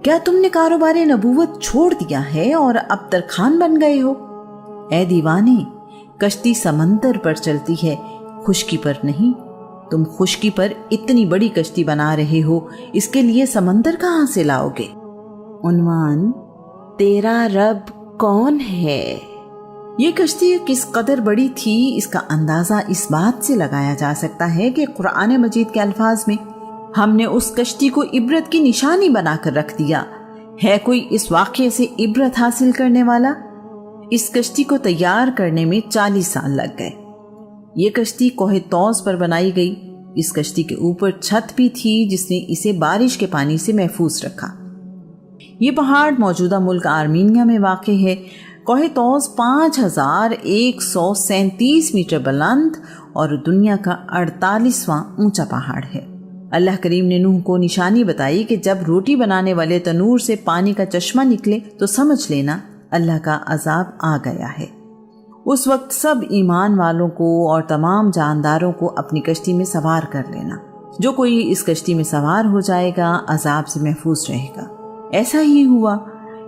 کیا تم نے کاروبار نبوت چھوڑ دیا ہے اور اب ترخان بن گئے ہو؟ اے دیوانے، کشتی سمندر پر چلتی ہے، خشکی پر نہیں۔ تم خشکی پر اتنی بڑی کشتی بنا رہے ہو، اس کے لیے سمندر کہاں سے لاؤ گے؟ عنوان: تیرا رب کون ہے؟ یہ کشتی کس قدر بڑی تھی اس کا اندازہ اس بات سے لگایا جا سکتا ہے کہ قرآن مجید کے الفاظ میں ہم نے اس کشتی کو عبرت کی نشانی بنا کر رکھ دیا۔ ہے کوئی اس واقعے سے عبرت حاصل کرنے والا؟ اس کشتی کو تیار کرنے میں 40 سال لگ گئے۔ یہ کشتی کوہ طوس پر بنائی گئی۔ اس کشتی کے اوپر چھت بھی تھی جس نے اسے بارش کے پانی سے محفوظ رکھا۔ یہ پہاڑ موجودہ ملک آرمینیا میں واقع ہے۔ کوہ طوس 5137 میٹر بلند اور دنیا کا 48واں اونچا پہاڑ ہے۔ اللہ کریم نے نوح کو نشانی بتائی کہ جب روٹی بنانے والے تنور سے پانی کا چشمہ نکلے تو سمجھ لینا اللہ کا عذاب آ گیا ہے۔ اس وقت سب ایمان والوں کو اور تمام جانداروں کو اپنی کشتی میں سوار کر لینا۔ جو کوئی اس کشتی میں سوار ہو جائے گا عذاب سے محفوظ رہے گا۔ ایسا ہی ہوا۔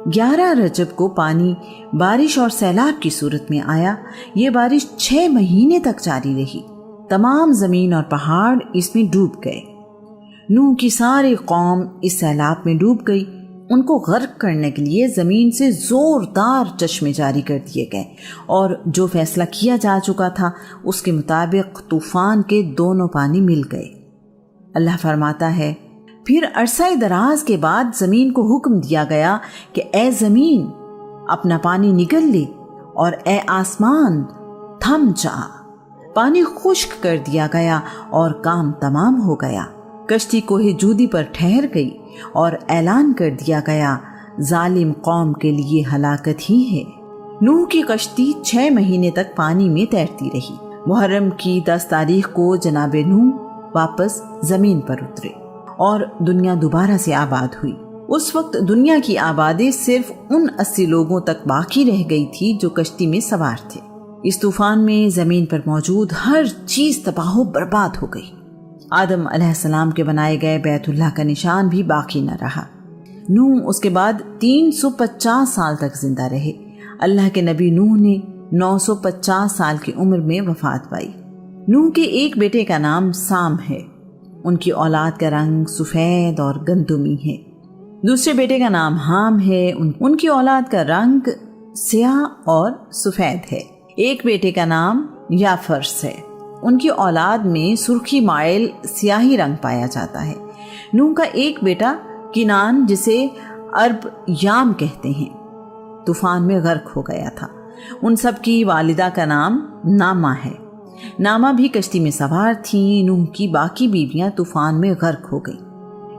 11 رجب کو پانی بارش اور سیلاب کی صورت میں آیا۔ یہ بارش 6 مہینے تک جاری رہی۔ تمام زمین اور پہاڑ اس میں ڈوب گئے۔ نوح کی ساری قوم اس سیلاب میں ڈوب گئی۔ ان کو غرق کرنے کے لیے زمین سے زوردار چشمے جاری کر دیے گئے اور جو فیصلہ کیا جا چکا تھا اس کے مطابق طوفان کے دونوں پانی مل گئے۔ اللہ فرماتا ہے، پھر عرصہ دراز کے بعد زمین کو حکم دیا گیا کہ اے زمین اپنا پانی نگل لے اور اے آسمان تھم جا۔ پانی خشک کر دیا گیا اور کام تمام ہو گیا۔ کشتی کوہ جودی پر ٹھہر گئی اور اعلان کر دیا گیا ظالم قوم کے لیے ہلاکت ہی ہے۔ نوح کی کشتی 6 مہینے تک پانی میں تیرتی رہی۔ محرم کی 10 تاریخ کو جناب نوح واپس زمین پر اترے اور دنیا دوبارہ سے آباد ہوئی۔ اس وقت دنیا کی آبادی صرف ان 80 لوگوں تک باقی رہ گئی تھی جو کشتی میں سوار تھے۔ اس طوفان میں زمین پر موجود ہر چیز تباہ و برباد ہو گئی۔ آدم علیہ السلام کے بنائے گئے بیت اللہ کا نشان بھی باقی نہ رہا۔ نوح اس کے بعد 350 سال تک زندہ رہے۔ اللہ کے نبی نوح نے 950 سال کی عمر میں وفات پائی۔ نوح کے ایک بیٹے کا نام سام ہے۔ ان کی اولاد کا رنگ سفید اور گندمی ہے۔ دوسرے بیٹے کا نام حام ہے۔ ان کی اولاد کا رنگ سیاہ اور سفید ہے۔ ایک بیٹے کا نام یافرس ہے۔ ان کی اولاد میں سرخی مائل سیاہی رنگ پایا جاتا ہے۔ نوح کا ایک بیٹا کنان جسے عرب یام کہتے ہیں طوفان میں غرق ہو گیا تھا۔ ان سب کی والدہ کا نام نامہ ہے۔ نامہ بھی کشتی میں سوار تھیں۔ نوح کی باقی بیویاں طوفان میں غرق ہو گئیں۔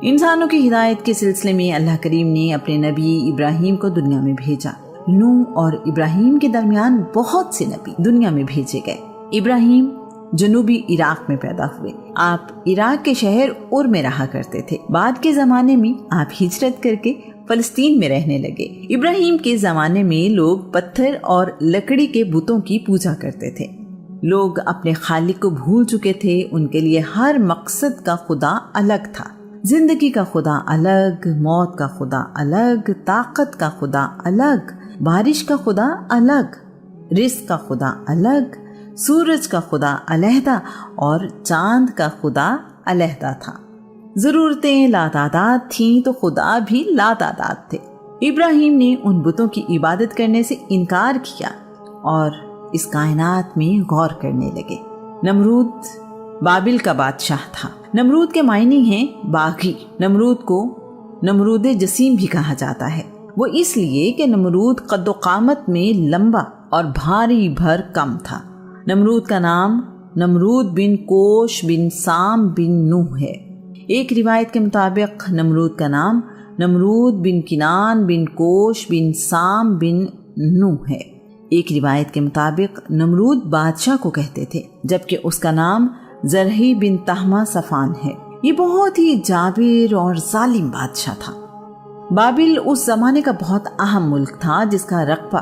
انسانوں کی ہدایت کے سلسلے میں اللہ کریم نے اپنے نبی ابراہیم کو دنیا میں بھیجا۔ نوح اور ابراہیم کے درمیان بہت سے نبی دنیا میں بھیجے گئے۔ ابراہیم جنوبی عراق میں پیدا ہوئے۔ آپ عراق کے شہر اور میں رہا کرتے تھے۔ بعد کے زمانے میں آپ ہجرت کر کے فلسطین میں رہنے لگے۔ ابراہیم کے زمانے میں لوگ پتھر اور لکڑی کے بتوں کی پوجا کرتے تھے۔ لوگ اپنے خالق کو بھول چکے تھے۔ ان کے لیے ہر مقصد کا خدا الگ تھا۔ زندگی کا خدا الگ، موت کا خدا الگ، طاقت کا خدا الگ، بارش کا خدا الگ، رزق کا خدا الگ، سورج کا خدا علیحدہ اور چاند کا خدا علیحدہ تھا۔ ضرورتیں لاتعداد تھیں تو خدا بھی لاتعداد تھے۔ ابراہیم نے ان بتوں کی عبادت کرنے سے انکار کیا اور اس کائنات میں غور کرنے لگے۔ نمرود بابل کا بادشاہ تھا۔ نمرود کے معنی ہیں باغی۔ نمرود کو نمرود جسیم بھی کہا جاتا ہے۔ وہ اس لیے کہ نمرود قد و قامت میں لمبا اور بھاری بھر کم تھا۔ نمرود کا نام نمرود بن کوش بن سام بن نوح ہے۔ ایک روایت کے مطابق نمرود کا نام نمرود بن کنان بن کوش بن سام بن نوح ہے۔ ایک روایت کے مطابق نمرود بادشاہ کو کہتے تھے، جبکہ اس کا نام زرہی بن تہمہ صفان ہے۔ یہ بہت ہی جابر اور ظالم بادشاہ تھا۔ بابل اس زمانے کا بہت اہم ملک تھا جس کا رقبہ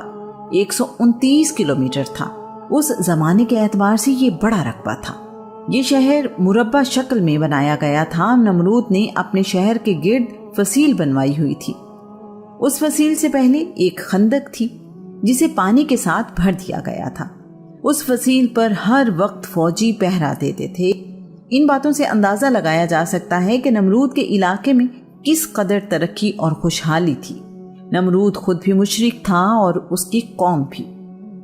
129 کلومیٹر تھا۔ اس زمانے کے اعتبار سے یہ بڑا رقبہ تھا۔ یہ شہر مربع شکل میں بنایا گیا تھا۔ نمرود نے اپنے شہر کے گرد فصیل بنوائی ہوئی تھی۔ उस फसील से पहले एक खंदक थी जिसे पानी के साथ भर दिया गया था। उस फसील पर हर वक्त फौजी पहरा देते थे। इन बातों से अंदाजा लगाया जा सकता है कि नमरूद के इलाके में किस कदर तरक्की और खुशहाली थी। नमरूद खुद भी मुशरिक था और उसकी कौम भी।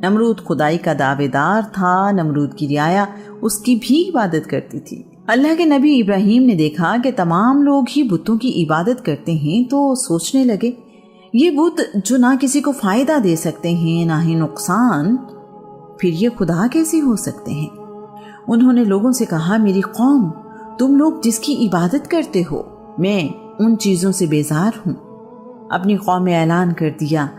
नमरूद खुदाई का दावेदार था। नमरूद की रियाया उसकी भी इबादत करती थी। अल्लाह के नबी इब्राहीम ने देखा कि तमाम लोग ही बुतों की इबादत करते हैं, तो सोचने लगे ये बुत जो ना किसी को फायदा दे सकते हैं ना ही नुकसान, फिर ये खुदा कैसे हो सकते हैं। उन्होंने लोगों से कहा, मेरी कौम, तुम लोग जिसकी इबादत करते हो, मैं उन चीज़ों से बेजार हूँ। अपनी कौम में ऐलान कर दिया,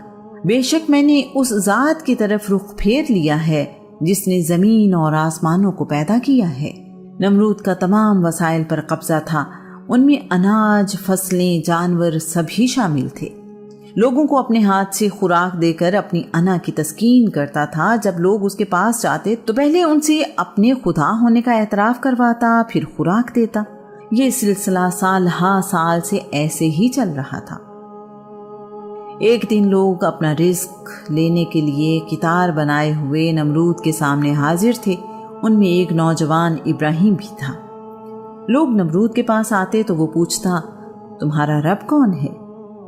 बेशक मैंने उस ज़ात की तरफ रुख फेर लिया है जिसने ज़मीन और आसमानों को पैदा किया है। नमरूद का तमाम वसाइल पर कब्जा था। उनमें अनाज, फसलें, जानवर सभी शामिल थे। लोगों को अपने हाथ से खुराक देकर अपनी अना की तस्कीन करता था। जब लोग उसके पास जाते तो पहले उनसे अपने खुदा होने का एतराफ़ करवाता, फिर खुराक देता। ये सिलसिला साल हा साल से ऐसे ही चल रहा था। एक दिन लोग अपना रिस्क लेने के लिए कितार बनाए हुए नमरूद के सामने हाजिर थे। उनमें एक नौजवान इब्राहीम भी था। लोग नमरूद के पास आते तो वो पूछता, तुम्हारा रब कौन है?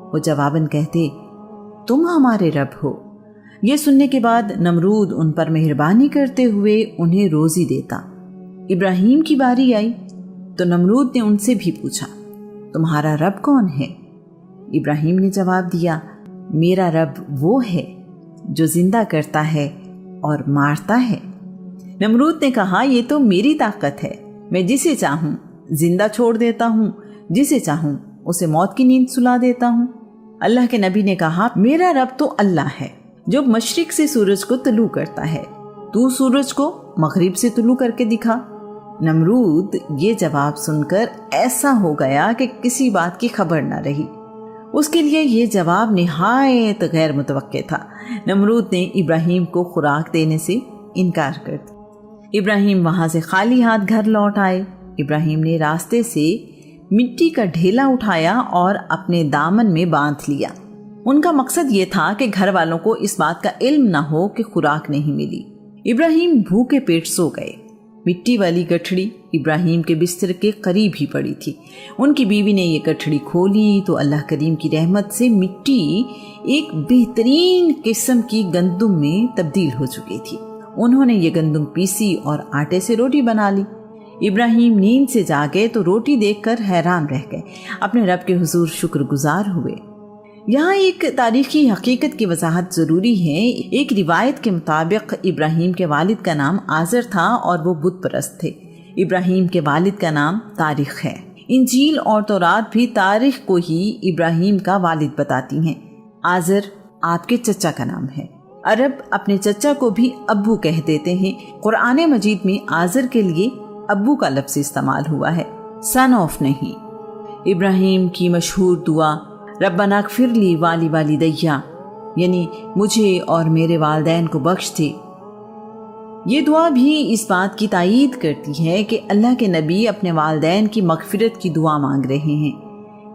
वो जवाबन कहते, तुम हमारे रब हो। ये सुनने के बाद नमरूद उन पर मेहरबानी करते हुए उन्हें रोज़ी देता। इब्राहीम की बारी आई तो नमरूद ने उनसे भी पूछा, तुम्हारा रब कौन है? इब्राहीम ने जवाब दिया, मेरा रब वो है जो जिंदा करता है और मारता है। नमरूद ने कहा, ये तो मेरी ताकत है, मैं जिसे चाहूँ जिंदा छोड़ देता हूँ, जिसे चाहूँ उसे मौत की नींद सुला देता हूँ। अल्लाह के नबी ने कहा, मेरा रब तो अल्लाह है जो मशरिक से सूरज को तुलू करता है, तू सूरज को मगरिब से तुलू करके दिखा। नमरूद ये जवाब सुनकर ऐसा हो गया कि किसी बात की खबर न रही। उसके लिए ये जवाब निहायत गैर मुतवक्के था। नमरूद ने इब्राहीम को खुराक देने से इनकार कर दिया। इब्राहीम वहाँ से खाली हाथ घर लौट आए। इब्राहीम ने रास्ते से मिट्टी का ढेला उठाया और अपने दामन में बांध लिया। उनका मकसद ये था कि घर वालों को इस बात का इल्म न हो कि खुराक नहीं मिली। इब्राहीम भूखे पेट सो गए। मिट्टी वाली गठड़ी इब्राहीम के बिस्तर के करीब ही पड़ी थी। उनकी बीवी ने ये गठड़ी खोली तो अल्लाह करीम की रहमत से मिट्टी एक बेहतरीन किस्म की गंदुम में तब्दील हो चुकी थी। उन्होंने ये गंदुम पीसी और आटे से रोटी बना ली। इब्राहीम नींद से जागे तो रोटी देखकर हैरान रह गए, अपने रब के हुजूर शुक्रगुजार हुए। यहाँ एक तारीखी हकीकत की वजाहत ज़रूरी है। एक रिवायत के मुताबिक इब्राहीम के वालिद का नाम आज़र था और वो बुत परस्त थे। इब्राहीम के वालिद का नाम तारिख है। इंजील और तौरात भी तारिख को ही इब्राहीम का वालिद बताती हैं। आज़र आपके चचा का नाम है। अरब अपने चचा को भी अब्बू कह देते हैं। कुरान मजीद में आज़र के लिए अब्बू का लफ्ज़ इस्तेमाल हुआ है, सन ऑफ नहीं। इब्राहीम की मशहूर दुआ रब्बना ग़फ़िरली वाली वालिदैया, यानी मुझे और मेरे वालिदैन को बख्श दे। ये दुआ भी इस बात की तायीद करती है कि अल्लाह के नबी अपने वालिदैन की मग़फ़िरत की दुआ मांग रहे हैं।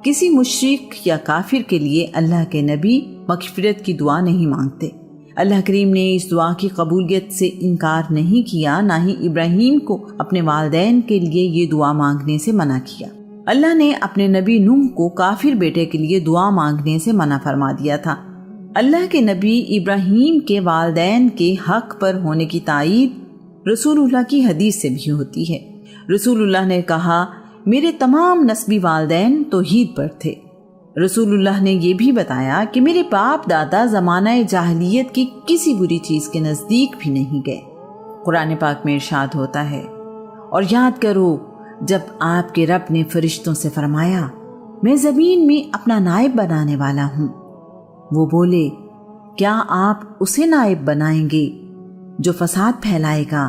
किसी मुशरिक या काफिर के लिए अल्लाह के नबी मग़फ़िरत की दुआ नहीं मांगते। अल्लाह करीम ने इस दुआ की कबूलियत से इनकार नहीं किया, ना ही इब्राहीम को अपने वालिदैन के लिए ये दुआ मांगने से मना किया। अल्लाह ने अपने नबी नूह को काफिर बेटे के लिए दुआ मांगने से मना फरमा दिया था। अल्लाह के नबी इब्राहीम के वालिदैन के हक पर होने की तायीद रसूलुल्लाह की हदीस से भी होती है। रसूलुल्लाह ने कहा, मेरे तमाम नस्बी वालिदैन तौहीद पर थे। रसूलुल्लाह ने ये भी बताया कि मेरे बाप दादा ज़माना जाहिलियत की किसी बुरी चीज़ के नज़दीक भी नहीं गए। कुरान पाक में इरशाद होता है, और याद करो जब आपके रब ने फरिश्तों से फरमाया, मैं ज़मीन में अपना नायब बनाने वाला हूँ। वो बोले, क्या आप उसे नायब बनाएंगे जो फसाद फैलाएगा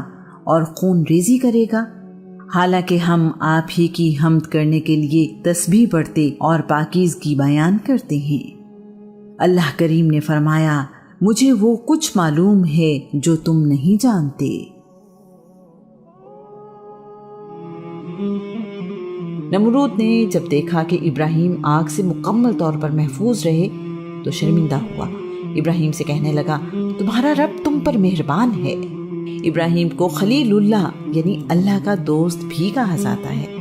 और खून रेजी करेगा? हालांकि हम आप ही की हम्द करने के लिए तस्बीह पढ़ते और पाकीज़गी बयान करते हैं। अल्लाह करीम ने फरमाया, मुझे वो कुछ मालूम है जो तुम नहीं जानते। नमरूद ने जब देखा कि इब्राहीम आग से मुकम्मल तौर पर महफूज रहे تو شرمندہ ہوا۔ ابراہیم سے کہنے لگا تمہارا رب تم پر مہربان ہے۔ ابراہیم کو خلیل اللہ یعنی اللہ کا دوست بھی کہا جاتا ہے۔